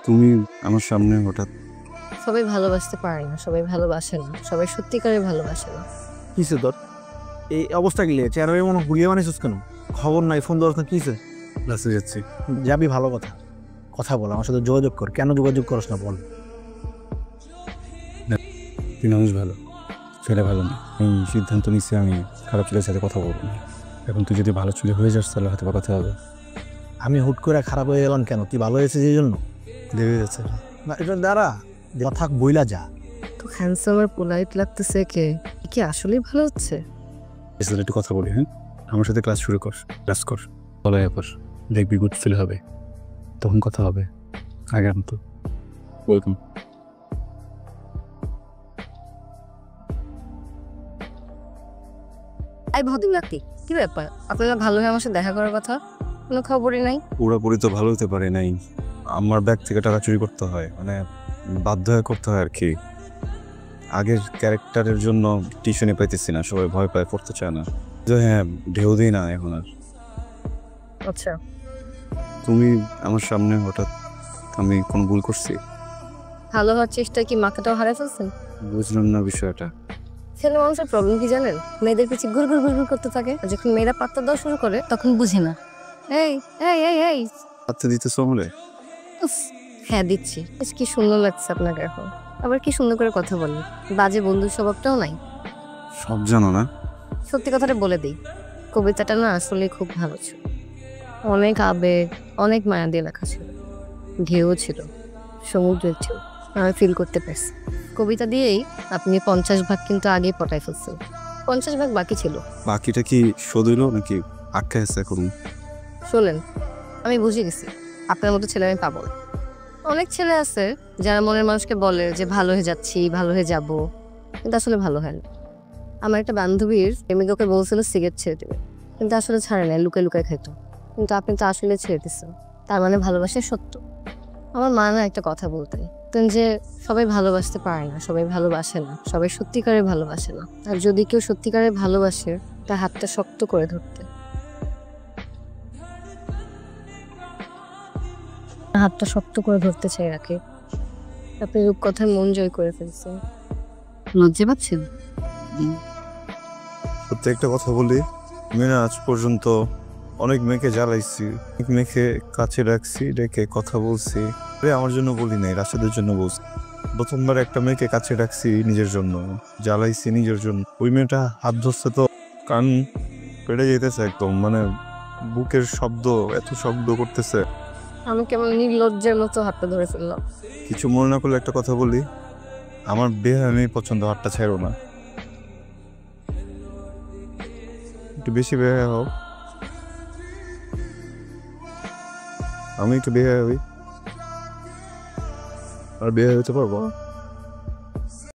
তুমি আমার সামনে হঠাৎ সবাই ভালোবাসতে পারে না, সবাই ভালোবাসে না, সবাই সত্যিকারে ভালোবাসে না। কিসে তোর এই অবস্থা গেলে চেয়ারে মনে ঘুরিয়ে বানিয়েছিস কেন? খবর নাই, ফোন দেওয়ার কিসে? ক্লাসে যাচ্ছি। যাবি, ভালো কথা, কথা বল, আমার সাথে যোগাযোগ কর। কেন যোগাযোগ করস না বল? তুই মানুষ ভালো, ছেলে ভালো না। এই সিদ্ধান্ত নিচ্ছি আমি খারাপ ছেলের সাথে কথা বলবো না। এখন তুই যদি ভালো ছেলে হয়ে যাস তাহলে হয়তো কথা হবে। আমি হুট করে খারাপ হয়ে গেলাম কেন? তুই ভালো হয়েছিস এই জন্য? দেখে যাচ্ছে না, এটা দ্বারা থাক, বইলা যা। তো হ্যান্ডসাম আর পোলাইট লাগতেছে, কে কি আসলেই ভালো হচ্ছে? এর সাথে একটু কথা বলি। হ্যাঁ, আমার সাথে ক্লাস শুরু কর, ক্লাস কর, বলাই কর, দেখবি গুড ফিল হবে, তখন কথা হবে। আগের মতো ওয়েলকাম। এই ভদ্রলাকি, কি ব্যাপার? আপনারা ভালো হয়ে আমার সাথে দেখা করার কথা, কোনো খবরই নাই। পুরোপুরি তো ভালো হতে পারে নাই। আমার ব্যাগ থেকে টাকা চুরি করতে হয়, মানে বাধ্য হয়ে করতে হয় আর কি। আগের ক্যারেক্টারের জন্য টিউশনে পাইতেছি না, সবাই ভয় পায়, পড়তে চায় না। তো হ্যাঁ, ঢেউ দিই না এখন আর। আচ্ছা, তুমি আমার সামনে হঠাৎ, আমি কোনো ভুল করছি? ভালো হওয়ার চেষ্টায় কি মাথাটাও হারিয়ে ফেলছেন? বুঝলাম না বিষয়টা। ছেলে মানুষের প্রবলেম কি জানেন? মেয়েদের পিছিয়ে ঘুর ঘুর ঘুর ঘুর করতে থাকে, আর যখন মেয়েরা পাত্তা দেওয়া শুরু করে তখন বুঝে না। এই এই এই এই হাতে দিতেছ বলে? উফ, হ্যাঁ দিচ্ছি। বেশ কি সুন্দর লাগছে আপনাকে এখন, আবার কি সুন্দর করে কথা বলেন। বাজে বন্ধুর স্বভাবটাও নাই। সব জানো না? সত্যি কথাটা বলে দিই, কবিতাটা না আসলে খুব ভালো ছিল। অনেক আবেগ, অনেক মায়া দিয়ে লেখা ছিল। ঢেউ ছিল, সমুদ্রের ছিল, আমি ফিল করতে পারছি। কবিতা দিয়েই আপনি 50 ভাগ কিন্তু আগেই পটাই ফেলছেন, 50 ভাগ বাকি ছিল। বাকিটা কি শোধ হইলো নাকি আটকে আছে এখন? শোনেন, আমি বুঝে গেছি আপনার মতো ছেলে আমি পাবো না। অনেক ছেলে আছে যারা মনের মানুষকে বলে যে ভালো হয়ে যাচ্ছি, ভালো হয়ে যাব, কিন্তু আসলে ভালো হয় না। আমার একটা বান্ধবীর প্রেমিকাকে বলছিল সিগারেট ছেড়ে দেবে, কিন্তু আসলে ছাড়ে না, লুকায় লুকায় খাইতো। কিন্তু আপনি তো আসলে ছেড়ে দিচ্ছেন, তার মানে ভালোবাসা সত্য। আমার মা না একটা কথা বলতেন যে সবাই ভালোবাসতে পারে না, সবাই ভালোবাসে না, সবাই সত্যিকারে ভালোবাসে না। আর যদি কেউ সত্যিকারে ভালোবাসে, তার হাতটা শক্ত করে ধরতে, হাতটা শক্ত করে ধরতে চাই রাখে। আপনি রূপকথার মন জয় করে ফেলছেন, লজ্জা পাচ্ছেন? সত্যি একটা কথা বলি, আমি না আজ পর্যন্ত অনেক মেয়েকে জ্বালাইছি, অনেক মেয়েকে কাছে রাখছি, রেখে কথা বলছি। আমার জন্য বলি নাই, রাশেদের জন্য বলছি। প্রথমবার একটা মেয়েকে কাছে রাখছি নিজের জন্য, জ্বালাইছি নিজের জন্য। ওই মেয়েটা হাত ধরছে তো কান পেড়ে যেতেছে একদম, মানে বুকের শব্দ, এত শব্দ করতেছে। আমি কেমন নির্লজ্জের মতো হাতটা ধরে ফেললাম। কিছু মনে না করলে একটা কথা বলি, আমার বেহামি পছন্দ, হাতটা ছাড়ো না। একটু বেশি বেহায়া হোক, আমি একটু বেহায়া হই, আর বেহায়া হতে পারবো।